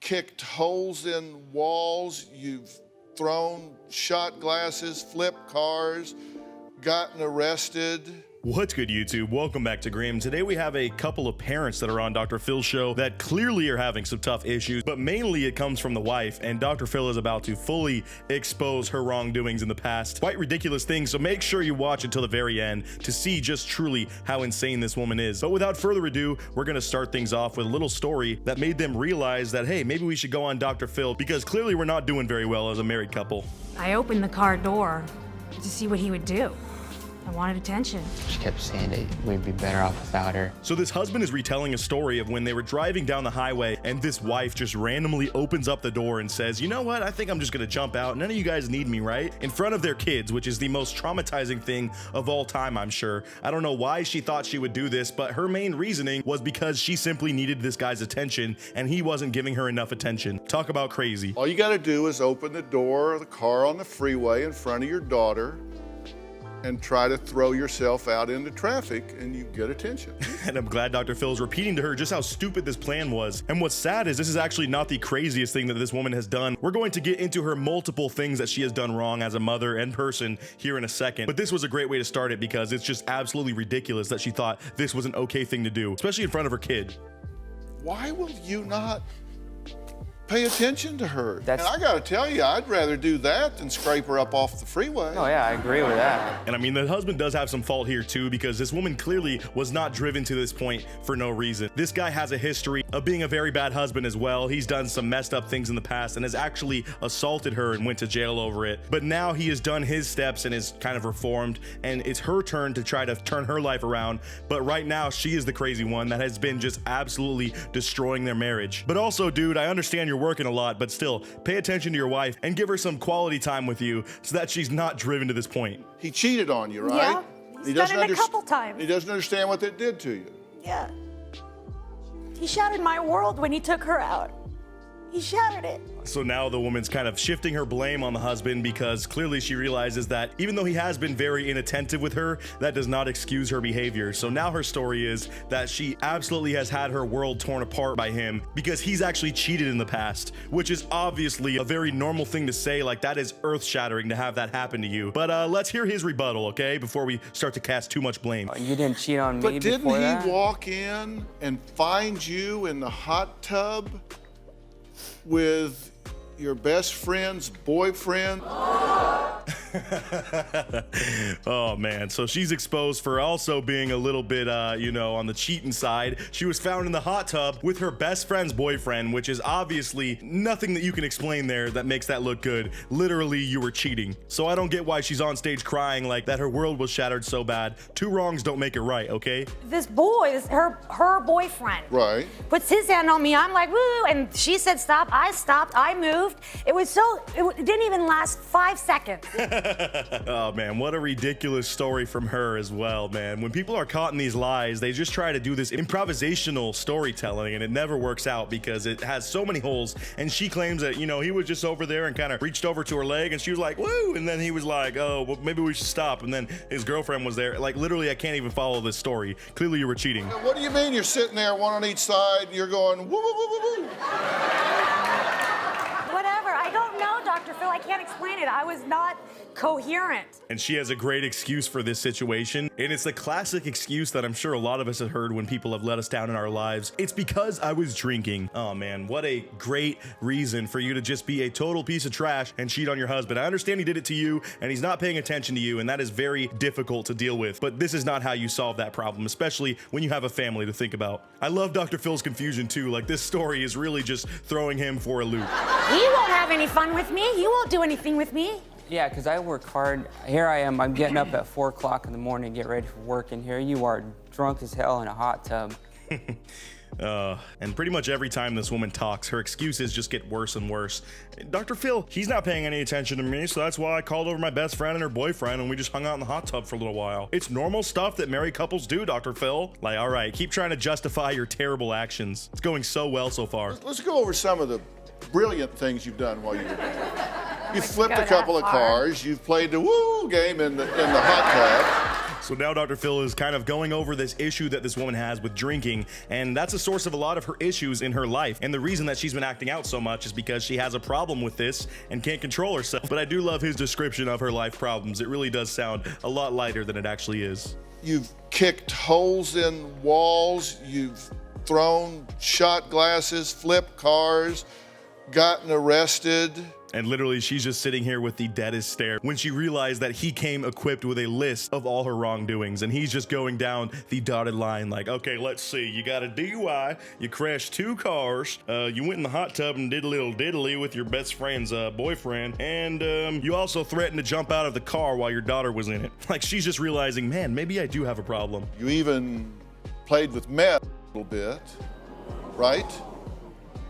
kicked holes in walls, you've thrown shot glasses, flipped cars, gotten arrested. What's good, YouTube? Welcome back to Grim. Today we have a couple of parents that are on Dr. Phil's show that clearly are having some tough issues, but mainly it comes from the wife, and Dr. Phil is about to fully expose her wrongdoings in the past. Quite ridiculous things, so make sure you watch until the very end to see just truly how insane this woman is. But without further ado, we're going to start things off with a little story that made them realize that, hey, maybe we should go on Dr. Phil because clearly we're not doing very well as a married couple. I opened the car door to see what he would do. I wanted attention. She kept saying that we'd be better off without her. So this husband is retelling a story of when they were driving down the highway and this wife just randomly opens up the door and says, you know what, I think I'm just gonna jump out. None of you guys need me, right? In front of their kids, which is the most traumatizing thing of all time, I'm sure. I don't know why she thought she would do this, but her main reasoning was because she simply needed this guy's attention and he wasn't giving her enough attention. Talk about crazy. All you gotta do is open the door of the car on the freeway in front of your daughter and try to throw yourself out into traffic and you get attention. And I'm glad Dr. Phil's repeating to her just how stupid this plan was. And what's sad is this is actually not the craziest thing that this woman has done. We're going to get into her multiple things that she has done wrong as a mother and person here in a second. But this was a great way to start it because it's just absolutely ridiculous that she thought this was an okay thing to do, especially in front of her kid. Why will you not pay attention to her? That's- And I gotta tell you, I'd rather do that than scrape her up off the freeway. Oh yeah, I agree with that. And I mean, the husband does have some fault here too, because this woman clearly was not driven to this point for no reason. This guy has a history of being a very bad husband as well. He's done some messed up things in the past and has actually assaulted her and went to jail over it. But now he has done his steps and is kind of reformed, and it's her turn to try to turn her life around. But right now, she is the crazy one that has been just absolutely destroying their marriage. But also, dude, I understand you're working a lot, but still, pay attention to your wife and give her some quality time with you so that she's not driven to this point. He cheated on you, right? Yeah, he's done it a couple He times. doesn't understand what that did to you. Yeah. He shattered my world when he took her out. He shattered it. So now the woman's kind of shifting her blame on the husband because clearly she realizes that even though he has been very inattentive with her, that does not excuse her behavior. So now her story is that she absolutely has had her world torn apart by him because he's actually cheated in the past, which is obviously a very normal thing to say. Like, that is earth-shattering to have that happen to you. But let's hear his rebuttal, okay, before we start to cast too much blame. You didn't cheat on me But didn't before he that? walk in and find you in the hot tub with your best friend's boyfriend? Oh man, so she's exposed for also being a little bit, you know, on the cheating side. She was found in the hot tub with her best friend's boyfriend, which is obviously nothing that you can explain there that makes that look good. Literally, you were cheating. So I don't get why she's on stage crying like that her world was shattered so bad. Two wrongs don't make it right, okay? This boy, her boyfriend, Right. puts his hand on me. I'm like, woo, and she said stop. I stopped. I moved. It didn't even last 5 seconds. Oh man, what a ridiculous story from her as well, man. When people are caught in these lies, they just try to do this improvisational storytelling and it never works out because it has so many holes. And she claims that, you know, he was just over there and kind of reached over to her leg and she was like, woo, and then he was like, oh, well, maybe we should stop. And then his girlfriend was there. Like, literally, I can't even follow this story. Clearly, you were cheating. What do you mean you're sitting there, one on each side, and you're going, woo, woo, woo, woo, woo? Whatever. I don't know, Dr. Phil. I can't explain it. I was not coherent. And she has a great excuse for this situation. And it's the classic excuse that I'm sure a lot of us have heard when people have let us down in our lives. It's because I was drinking. Oh man, what a great reason for you to just be a total piece of trash and cheat on your husband. I understand he did it to you and he's not paying attention to you, and that is very difficult to deal with. But this is not how you solve that problem, especially when you have a family to think about. I love Dr. Phil's confusion too. Like, this story is really just throwing him for a loop. He won't have any fun with me. He won't do anything with me. Yeah, because I work hard. Here I am, I'm getting up at 4 o'clock in the morning to get ready for work, and here you are drunk as hell in a hot tub. And pretty much every time this woman talks, her excuses just get worse and worse. Dr. Phil, he's not paying any attention to me, so that's why I called over my best friend and her boyfriend and we just hung out in the hot tub for a little while. It's normal stuff that married couples do, Dr. Phil. Like, all right, keep trying to justify your terrible actions. It's going so well so far. Let's go over some of the brilliant things you've done while you were there. You flipped go a couple that of far. cars. You've played the woo game in the hot tub. So now Dr. Phil is kind of going over this issue that this woman has with drinking, and that's a source of a lot of her issues in her life. And the reason that she's been acting out so much is because she has a problem with this and can't control herself. But I do love his description of her life problems. It really does sound a lot lighter than it actually is. You've kicked holes in walls, you've thrown shot glasses, flipped cars, gotten arrested. And literally, she's just sitting here with the deadest stare when she realized that he came equipped with a list of all her wrongdoings, and he's just going down the dotted line like, okay, let's see. You got a DUI, you crashed 2 cars, you went in the hot tub and did a little diddly with your best friend's boyfriend, and you also threatened to jump out of the car while your daughter was in it. Like, she's just realizing, man, maybe I do have a problem. You even played with meth a little bit, right?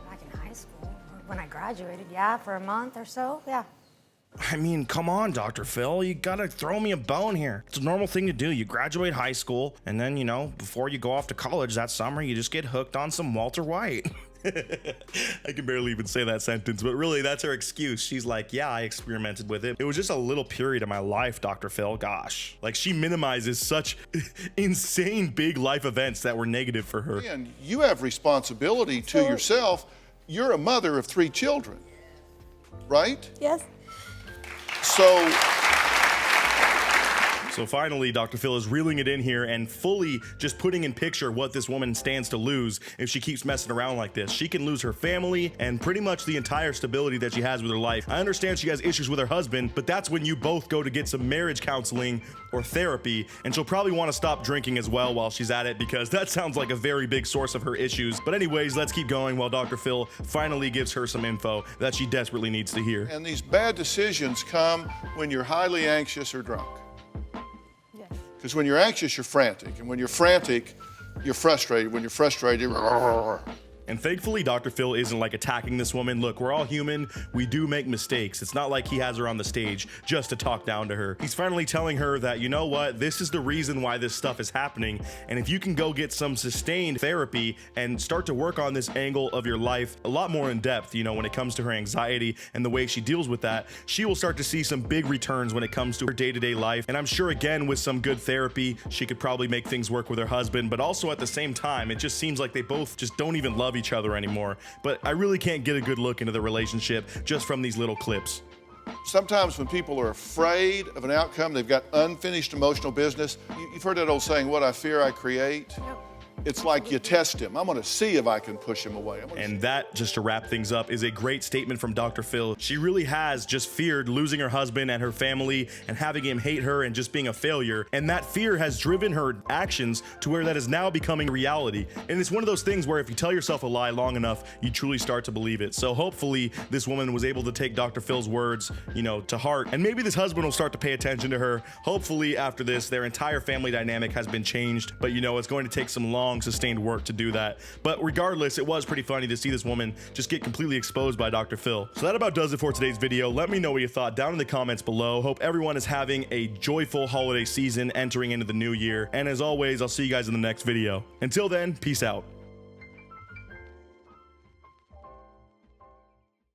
Back in high school, when I graduated, yeah, for a month or so, yeah. I mean, come on, Dr. Phil, you gotta throw me a bone here. It's a normal thing to do. You graduate high school, and then, you know, before you go off to college that summer, you just get hooked on some Walter White. I can barely even say that sentence, but really, that's her excuse. She's like, yeah, I experimented with it. It was just a little period of my life, Dr. Phil. Gosh. Like, she minimizes such insane big life events that were negative for her. And you have responsibility to yourself. You're a mother of 3 children, right? Yes. So finally, Dr. Phil is reeling it in here and fully just putting in picture what this woman stands to lose if she keeps messing around like this. She can lose her family and pretty much the entire stability that she has with her life. I understand she has issues with her husband, but that's when you both go to get some marriage counseling or therapy, and she'll probably want to stop drinking as well while she's at it, because that sounds like a very big source of her issues. But anyways, let's keep going while Dr. Phil finally gives her some info that she desperately needs to hear. And these bad decisions come when you're highly anxious or drunk. Because when you're anxious, you're frantic. And when you're frantic, you're frustrated. When you're frustrated, And thankfully, Dr. Phil isn't like attacking this woman. Look, we're all human. We do make mistakes. It's not like he has her on the stage just to talk down to her. He's finally telling her that, you know what, this is the reason why this stuff is happening. And if you can go get some sustained therapy and start to work on this angle of your life a lot more in depth, you know, when it comes to her anxiety and the way she deals with that, she will start to see some big returns when it comes to her day-to-day life. And I'm sure, again, with some good therapy, she could probably make things work with her husband. But also at the same time, it just seems like they both just don't even love each other anymore. But I really can't get a good look into the relationship just from these little clips. sometimes when people are afraid of an outcome, they've got unfinished emotional business. You've heard that old saying, what I fear I create? Yep. It's like you test him. I'm going to see if I can push him away. And that, just to wrap things up, is a great statement from Dr. Phil. She really has just feared losing her husband and her family and having him hate her and just being a failure. And that fear has driven her actions to where that is now becoming reality. And it's one of those things where if you tell yourself a lie long enough, you truly start to believe it. So hopefully this woman was able to take Dr. Phil's words, to heart. And maybe this husband will start to pay attention to her. Hopefully after this, their entire family dynamic has been changed. But it's going to take some long, sustained work to do that. But regardless, it was pretty funny to see this woman just get completely exposed by Dr. Phil. So that about does it for today's video. Let me know what you thought down in the comments below. Hope everyone is having a joyful holiday season entering into the new year. And as always, I'll see you guys in the next video. Until then, peace out.